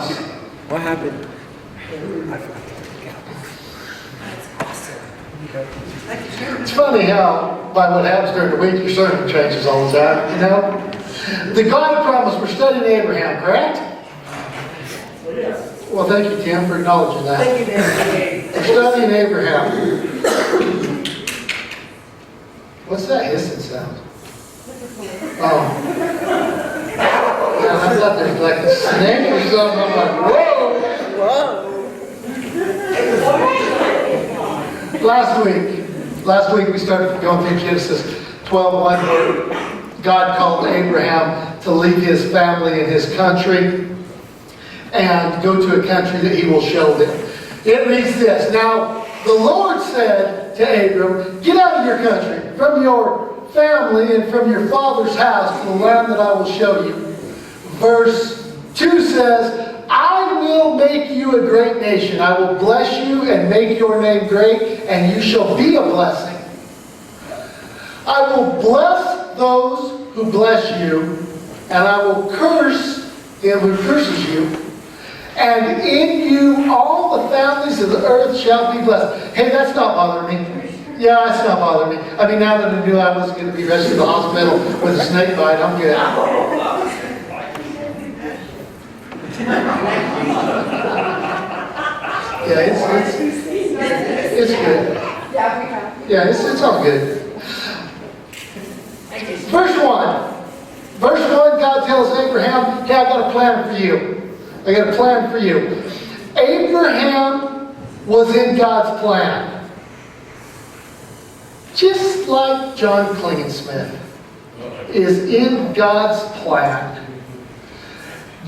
promise. What happened? It's funny how, by what happens during the week, your sermon changes all the time, you know? The God promise, we're studying Abraham, correct? Well, thank you, Tim, for acknowledging that. Thank you, Dan. We're studying Abraham. What's that hissing sound? Oh. Yeah, I thought there was like a snake or something. I'm like, whoa! Last week we started going through Genesis 12:1, where God called Abraham to leave his family and his country and go to a country that he will show them. It reads this: Now the Lord said to Abram, get out of your country, from your family and from your father's house to the land that I will show you. Verse 2 says, I will make you a great nation. I will bless you and make your name great, and you shall be a blessing. I will bless those who bless you, and I will curse him who curses you. And in you all the families of the earth shall be blessed. Hey, that's not bothering me. Yeah, that's not bothering me. I mean, now that I knew I was going to be rushed to the hospital with a snake bite, I'm good. Yeah, it's good. Yeah, it's all good. Verse 1. Verse 1, God tells Abraham, hey, I got a plan for you. I got a plan for you. Abraham was in God's plan. Just like John Klingensmith is in God's plan.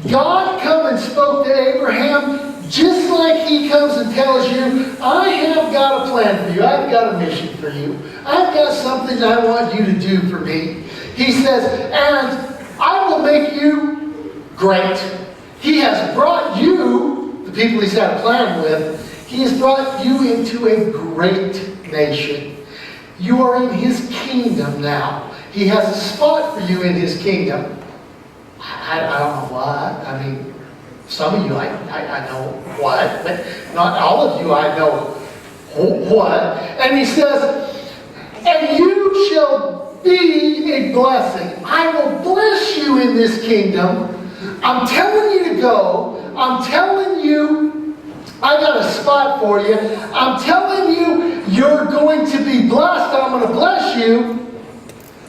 God come and spoke to Abraham just like he comes and tells you, I have got a plan for you. I've got a mission for you. I've got something I want you to do for me. He says, and I will make you great. He has brought you, the people he's had a plan with, he has brought you into a great nation. You are in his kingdom now. He has a spot for you in his kingdom. I don't know why. I mean, some of you I know what, but not all of you I know what. And he says, and you shall be a blessing. I will bless you in this kingdom. I'm telling you to go. I'm telling you I got a spot for you. I'm telling you you're going to be blessed. I'm going to bless you.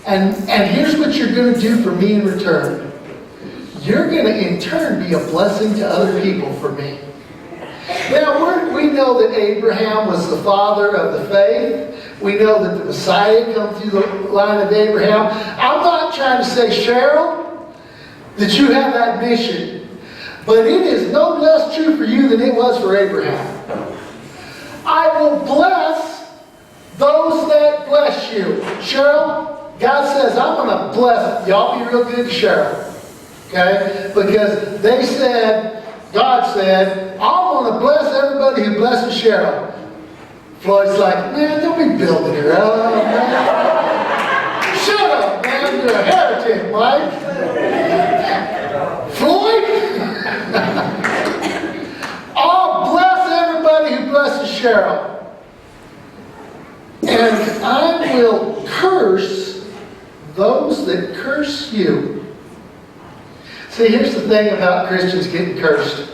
And here's what you're going to do for me in return. You're going to in turn be a blessing to other people for me. Now we know that Abraham was the father of the faith. We know that the Messiah comes through the line of Abraham. I'm not trying to say, Cheryl, that you have that mission. But it is no less true for you than it was for Abraham. I will bless those that bless you. Cheryl, God says, I'm going to bless. Y'all be real good to Cheryl. Okay? Because they said, God said, I'm going to bless everybody who blesses Cheryl. Floyd's like, man, don't be building her up, man. Shut up, man. You're a heretic, Mike. Floyd? I'll bless everybody who blesses Cheryl. And I will curse those that curse you. See, here's the thing about Christians getting cursed.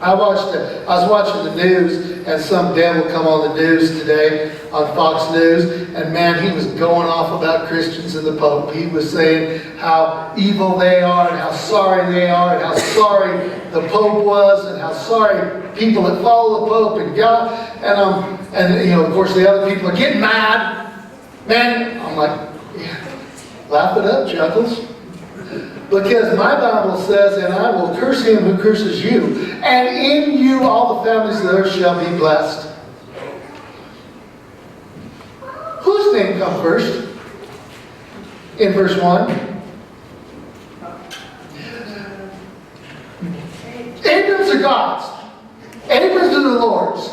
I was watching the news, and some devil come on the news today, on Fox News, and man, he was going off about Christians and the Pope. He was saying how evil they are, and how sorry they are, and how sorry the Pope was, and how sorry people that follow the Pope and God, and of course the other people are getting mad. Man, I'm like, yeah, laugh it up, Chuckles. Because my Bible says, and I will curse him who curses you, and in you all the families of the earth shall be blessed. Whose name comes first? In verse 1. Abram's are God's. Abram's are the Lord's.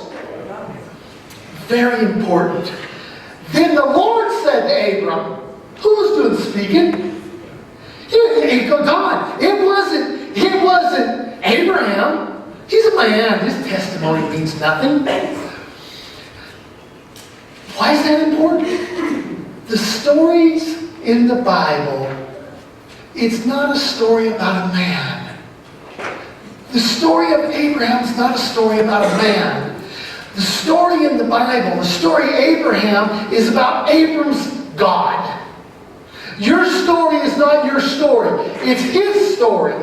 Very important. Then the Lord said to Abram, who was doing speaking? God. It wasn't Abraham, he's a man. His testimony means nothing. Why is that important? The stories in the Bible, it's not a story about a man. The story of Abraham is not a story about a man. The story in the Bible, the story of Abraham, is about Abram's God. Your story is not your story. It's his story.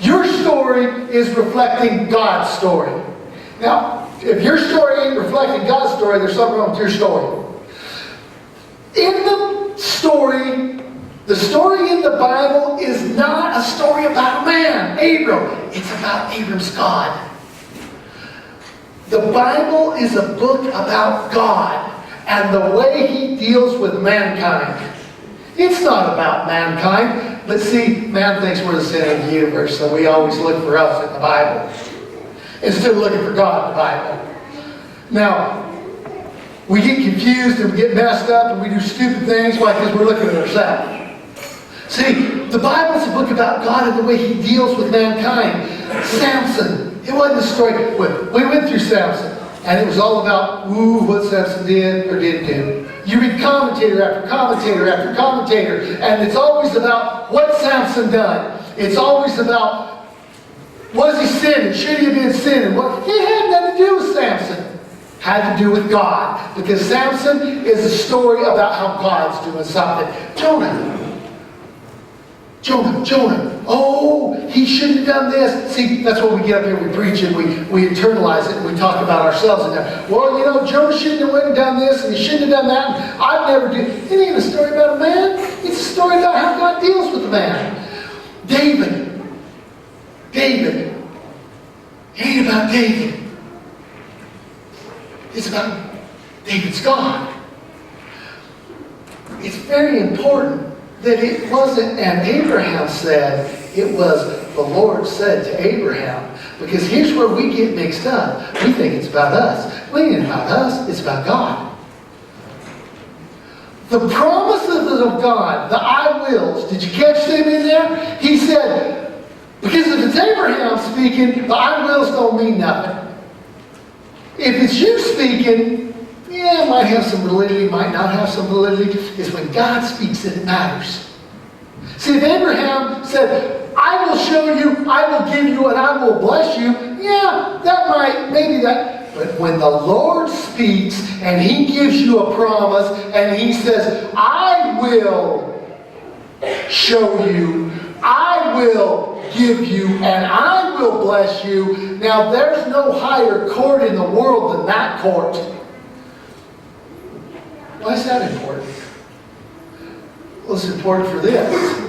Your story is reflecting God's story. Now, if your story ain't reflecting God's story, there's something wrong with your story. In the story in the Bible is not a story about a man, Abram. It's about Abram's God. The Bible is a book about God and the way He deals with mankind. It's not about mankind, but see, man thinks we're the center of the universe, so we always look for us in the Bible instead of looking for God in the Bible. Now, we get confused and we get messed up and we do stupid things. Why? Because we're looking at ourselves. See, the Bible's a book about God and the way He deals with mankind. Samson, it wasn't a story. We went through Samson, and it was all about, what Samson did or didn't do. You read commentator after commentator after commentator, and it's always about what Samson done. It's always about, was he sinning? Should he have been sinning? Well, it had nothing to do with Samson. Had to do with God. Because Samson is a story about how God's doing something. Jonah. Oh, he shouldn't have done this. See, that's what we get up here, we preach it, we internalize it, and we talk about ourselves in that. Well, Jonah shouldn't have went and done this, and he shouldn't have done that, and I've never did. It ain't a story about a man. It's a story about how God deals with a man. David. It ain't about David. It's about David's God. It's very important that it wasn't, and Abraham said, it was the Lord said to Abraham. Because here's where we get mixed up. We think it's about us. Well, it ain't about us, it's about God. The promises of God, the I wills, did you catch them in there? He said, because if it's Abraham speaking, the I wills don't mean nothing. If it's you speaking, yeah, it might have some validity, might not have some validity. It's when God speaks that it matters. See, if Abraham said, I will show you, I will give you, and I will bless you, yeah, that might, maybe that. But when the Lord speaks and He gives you a promise and He says, I will show you, I will give you, and I will bless you. Now, there's no higher court in the world than that court. Why is that important? Well, it's important for this.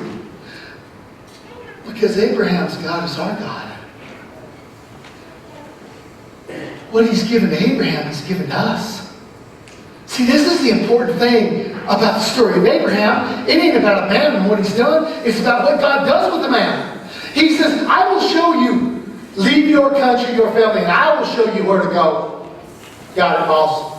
Because Abraham's God is our God. What He's given to Abraham, He's given to us. See, this is the important thing about the story of Abraham. It ain't about a man and what he's done. It's about what God does with a man. He says, I will show you. Leave your country, your family, and I will show you where to go. Got it, boss?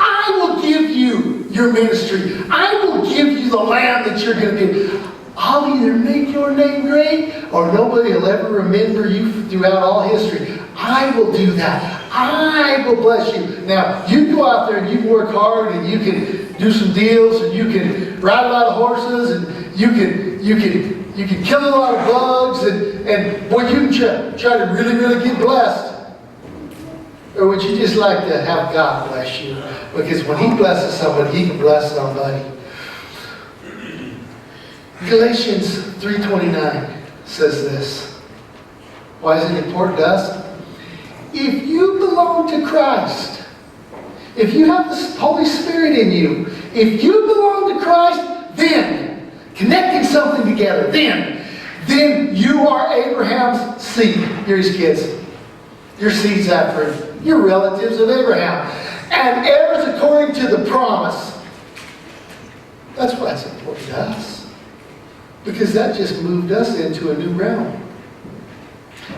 I will give you your ministry. I will give you the land that you're going to be. I'll either make your name great or nobody will ever remember you throughout all history. I will do that. I will bless you. Now, you go out there and you work hard and you can do some deals and you can ride a lot of horses and you can kill a lot of bugs and boy, you can try to really, really get blessed. Or would you just like to have God bless you? Because when He blesses somebody, He can bless somebody. Galatians 3:29 says this. Why is it important to us? If you belong to Christ, if you have the Holy Spirit in you, if you belong to Christ, then, connecting something together, then you are Abraham's seed. You're his kids. Your seeds after him. You're relatives of Abraham. And heirs according to the promise. That's why it's important to us. Because that just moved us into a new realm.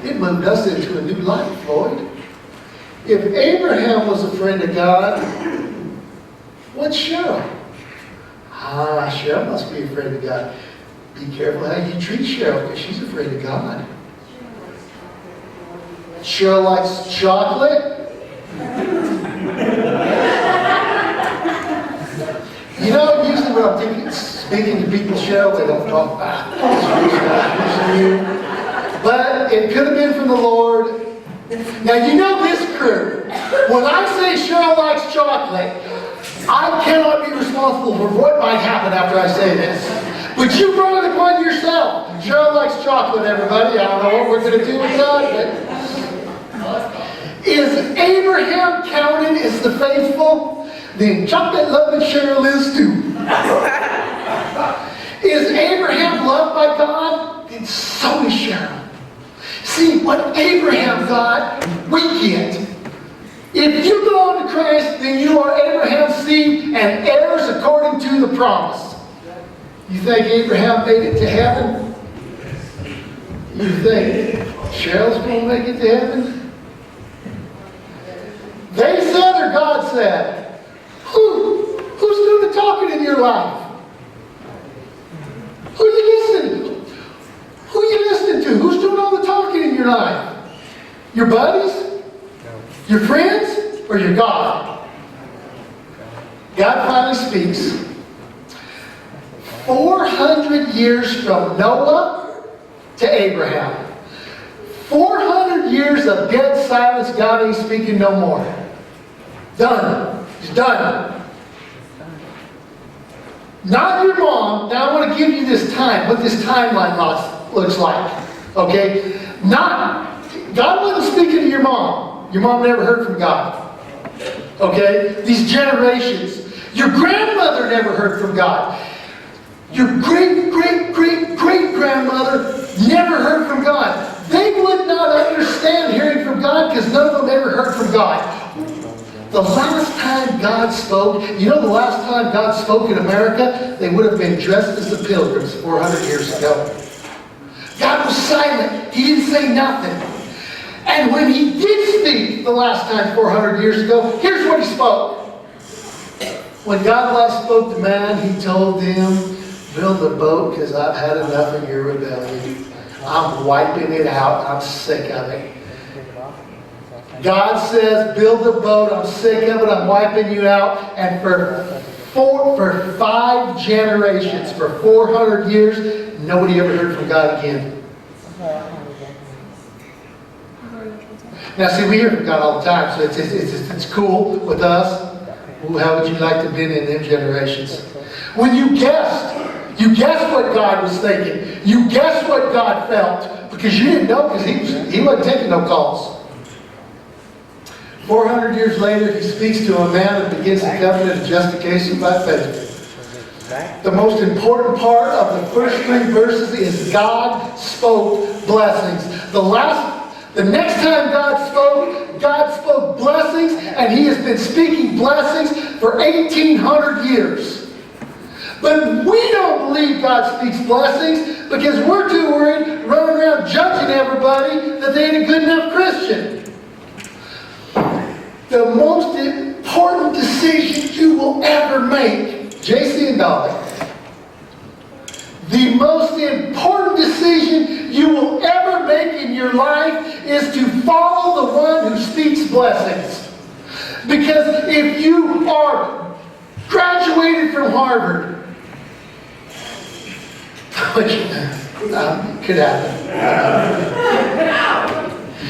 It moved us into a new life, Lord. If Abraham was a friend of God, what's Cheryl? Cheryl must be a friend of God. Be careful how you treat Cheryl because she's a friend of God. Cheryl likes chocolate. You know, usually when I'm speaking to people, Cheryl, they don't talk about it. But it could have been from the Lord. Now, you know this crew. When I say Cheryl likes chocolate, I cannot be responsible for what might happen after I say this. But you brought it upon yourself. Cheryl likes chocolate, everybody. I don't know what we're going to do with that. But is Abraham counted as the faithful? Then chocolate-loving Cheryl is too. Is Abraham loved by God? Then so is Cheryl. See, what Abraham got, we get. If you belong to Christ, then you are Abraham's seed and heirs according to the promise. You think Abraham made it to heaven? You think Cheryl's going to make it to heaven? They said or God said? Who's doing the talking in your life? Who are you listening to? Who are you listening to? Who's doing all the talking in your life? Your buddies? Your friends? Or your God? God finally speaks. 400 years from Noah to Abraham. 400 years of dead silence. God ain't speaking no more. Done. He's done. Not your mom. Now I want to give you this time, what this timeline looks like. Okay? God wasn't speaking to your mom. Your mom never heard from God. Okay? These generations. Your grandmother never heard from God. Your great-great-great-great-grandmother never heard from God. They would not understand hearing from God because none of them ever heard from God. The last time God spoke, you know the last time God spoke in America, they would have been dressed as the Pilgrims 400 years ago. God was silent. He didn't say nothing. And when He did speak the last time 400 years ago, here's what He spoke. When God last spoke to man, He told them, build a boat because I've had enough of your rebellion. I'm wiping it out. I'm sick of it. God says, build a boat. I'm sick of it. I'm wiping you out. And for 5 generations, for 400 years, nobody ever heard from God again. Now, see, we hear from God all the time, so it's cool with us. How would you like to have been in them generations? When you guessed what God was thinking. You guessed what God felt. Because you didn't know, because he wasn't taking no calls. 400 years later, He speaks to a man and begins the covenant of justification by faith. The most important part of the first 3 verses is God spoke blessings. The next time God spoke blessings, and He has been speaking blessings for 1,800 years. But we don't believe God speaks blessings because we're too worried running around judging everybody that they ain't a good enough Christian. The most important decision you will ever make, JC and Dolly, the most important decision you will ever make in your life is to follow the one who speaks blessings. Because if you are graduated from Harvard, which could happen.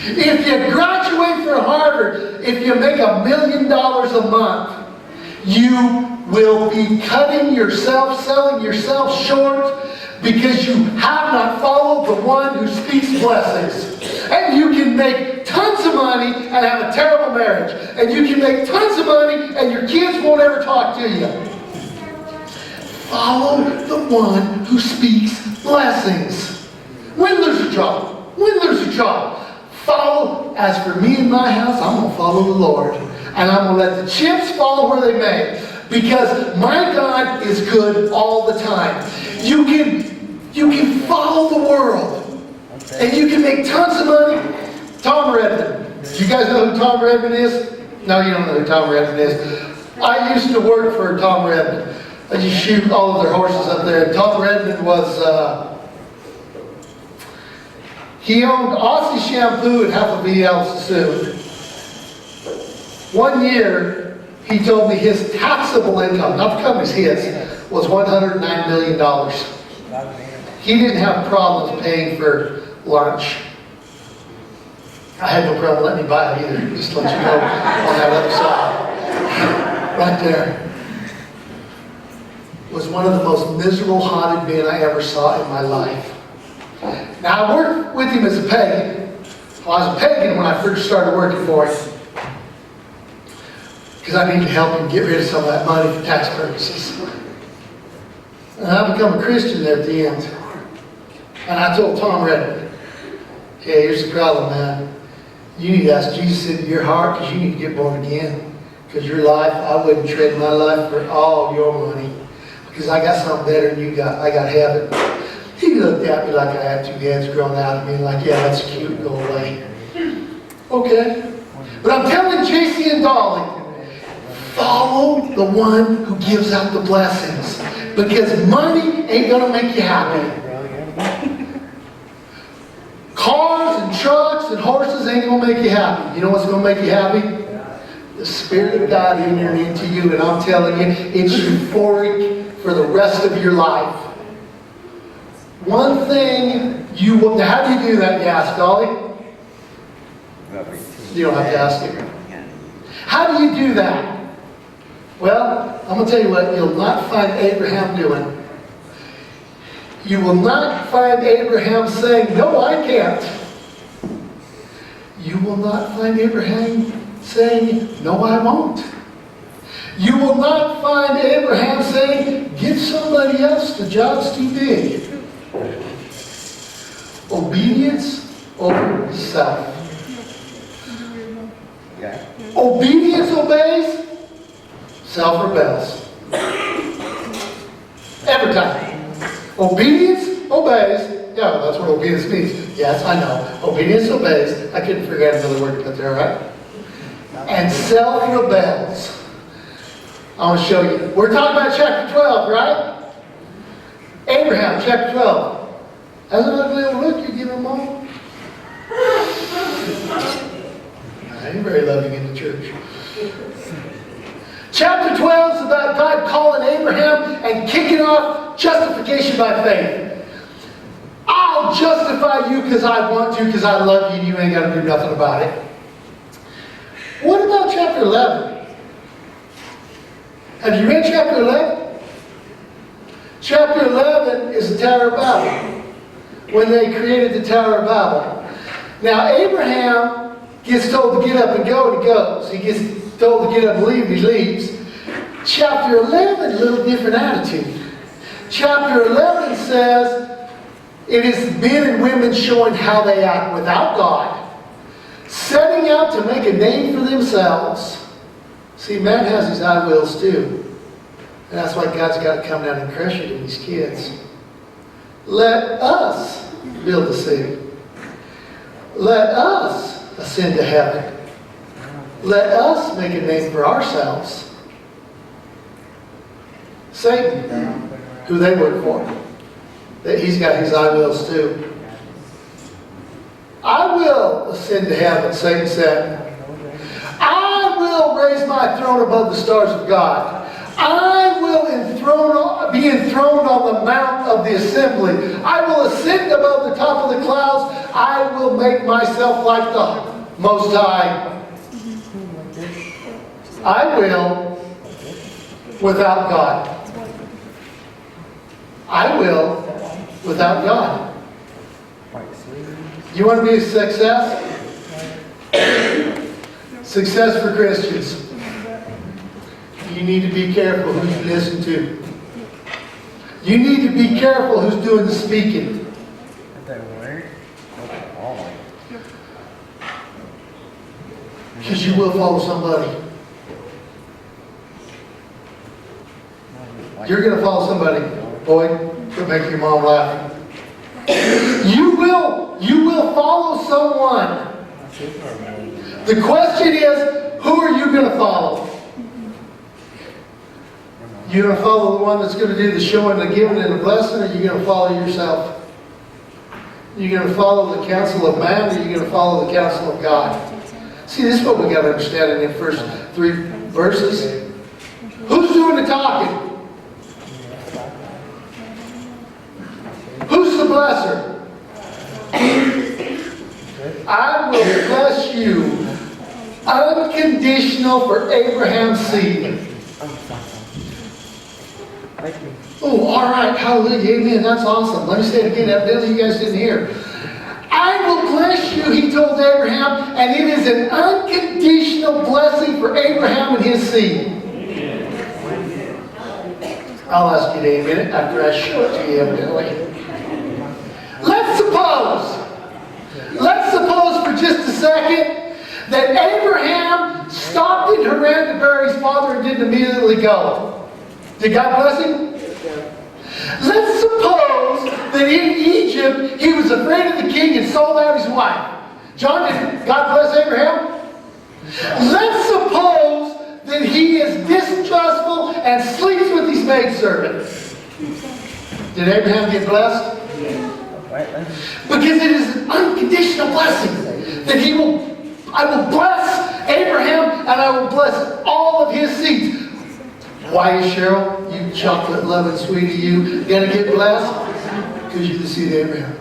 If you graduate from Harvard, if you make $1 million a month, you will be cutting yourself, selling yourself short because you have not followed the one who speaks blessings. And you can make tons of money and have a terrible marriage. And you can make tons of money and your kids won't ever talk to you. Follow the one who speaks blessings. Win, lose a job. Win, lose a job. Follow, as for me and my house, I'm going to follow the Lord. And I'm going to let the chips fall where they may. Because my God is good all the time. You can follow the world. And you can make tons of money. Tom Redmond. Do you guys know who Tom Redmond is? No, you don't know who Tom Redmond is. I used to work for Tom Redmond. I just shoot all of their horses up there. And Tom Redmond was... He owned Aussie Shampoo and half of VL Sassoon. One year, he told me his taxable income, not the company's, his, was $109 million. He didn't have problems paying for lunch. I had no problem letting him buy it either, just to let you know on that other side. Right there. Was one of the most miserable, haunted men I ever saw in my life. Now, I worked with him as a pagan. Well, I was a pagan when I first started working for him, because I needed to help him get rid of some of that money for tax purposes. And I became a Christian there at the end. And I told Tom Redmond, hey, here's the problem, man. You need to ask Jesus into your heart, because you need to get born again. Because your life, I wouldn't trade my life for all your money. Because I got something better than you got. I got heaven. He looked at me like I had two heads growing out of me, like, yeah, that's cute, go away. Okay. But I'm telling JC and Dolly, follow the one who gives out the blessings. Because money ain't going to make you happy. Cars and trucks and horses ain't going to make you happy. You know what's going to make you happy? The Spirit of God entering into you. And I'm telling you, it's euphoric for the rest of your life. One thing you will... Now, how do you do that, you ask, Dolly? You don't have to ask him. How do you do that? Well, I'm going to tell you what you'll not find Abraham doing. You will not find Abraham saying, no, I can't. You will not find Abraham saying, no, I won't. You will not find Abraham saying, give somebody else, the job's too big. Obedience over self. Obedience obeys, self rebels. Every time. Obedience obeys. Yeah, that's what obedience means. Yes, I know. Obedience obeys. I couldn't figure out another word to put there, right? And self rebels. I want to show you. We're talking about chapter 12, right? Abraham, chapter 12. As an ugly little look, you give him all. I ain't very loving in the church. Chapter 12 is about God calling Abraham and kicking off justification by faith. I'll justify you because I want to, because I love you, and you ain't got to do nothing about it. What about chapter 11? Have you read chapter 11? Chapter 11 is the Tower of Babel. When they created the Tower of Babel. Now, Abraham gets told to get up and go, and he goes. He gets told to get up and leave, and he leaves. Chapter 11, a little different attitude. Chapter 11 says, it is men and women showing how they act without God, setting out to make a name for themselves. See, man has his I wills too. And that's why God's got to come down and crush it in these kids. Let us build the city. Let us ascend to heaven. Let us make a name for ourselves. Satan, who they work for, that he's got his I wills too. I will ascend to heaven, Satan said. I will raise my throne above the stars of God. I will be enthroned on the mount of the assembly. I will ascend above the top of the clouds. I will make myself like the Most High. I will without God. I will without God. You want to be a success? Success for Christians. You need to be careful who you listen to. You need to be careful who's doing the speaking. Because you will follow somebody. You're going to follow somebody. Boy, it'll make your mom laugh. You will follow someone. The question is, who are you going to follow? You going to follow the one that's going to do the showing, the giving, and the blessing, or are you going to follow yourself? You going to follow the counsel of man, or are you going to follow the counsel of God? See, this is what we got to understand in the first 3 verses. Who's doing the talking? Who's the blesser? I will bless you unconditional for Abraham's seed. Oh, all right. Hallelujah. Amen. That's awesome. Let me say it again. Evidently you guys didn't hear. I will bless you, he told Abraham, and it is an unconditional blessing for Abraham and his seed. I'll ask you to amen it after I show it to you, evidently. Let's suppose for just a second that Abraham stopped in Haran to bury his father and didn't immediately go. Did God bless him? Let's suppose that in Egypt he was afraid of the king and sold out his wife. John, did God bless Abraham? Let's suppose that he is distrustful and sleeps with his maidservant. Did Abraham get blessed? Because it is an unconditional blessing that I will bless Abraham and I will bless all of his seeds. Why is Cheryl, you chocolate loving sweetie, you gonna get blessed? Because you're the seed of Abraham.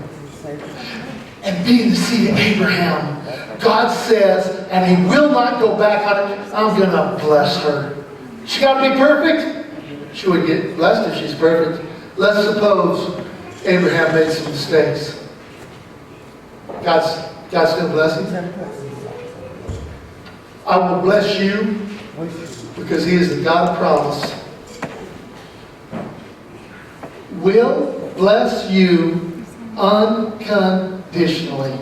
And being the seed of Abraham, God says, and he will not go back on it, I'm gonna bless her. She gotta be perfect? She would get blessed if she's perfect. Let's suppose Abraham made some mistakes. God's still blessing. I will bless you because he is the God of promise. Will bless you unconditionally.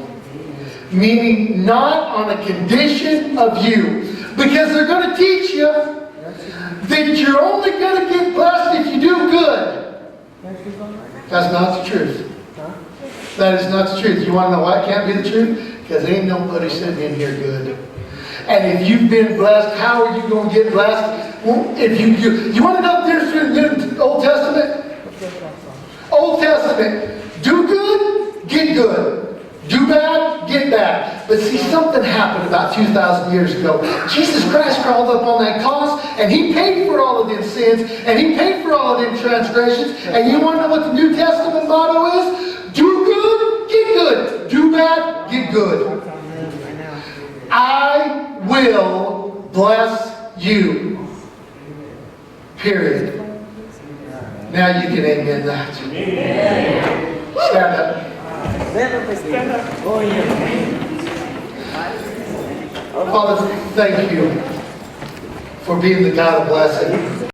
Meaning not on a condition of you. Because they're going to teach you that you're only going to get blessed if you do good. That's not the truth. That is not the truth. You want to know why it can't be the truth? Because ain't nobody sitting in here good. And if you've been blessed, how are you going to get blessed? Well, if you want to know the difference between the New and Old Testament? Old Testament, do good, get good. Do bad, get bad. But see, something happened about 2,000 years ago. Jesus Christ crawled up on that cross, and he paid for all of them sins, and he paid for all of them transgressions. And you want to know what the New Testament motto is? Do good, get good. Do bad, get good. I will bless you. Period. Now you can amen that. Stand up. Father, thank you for being the God of blessing.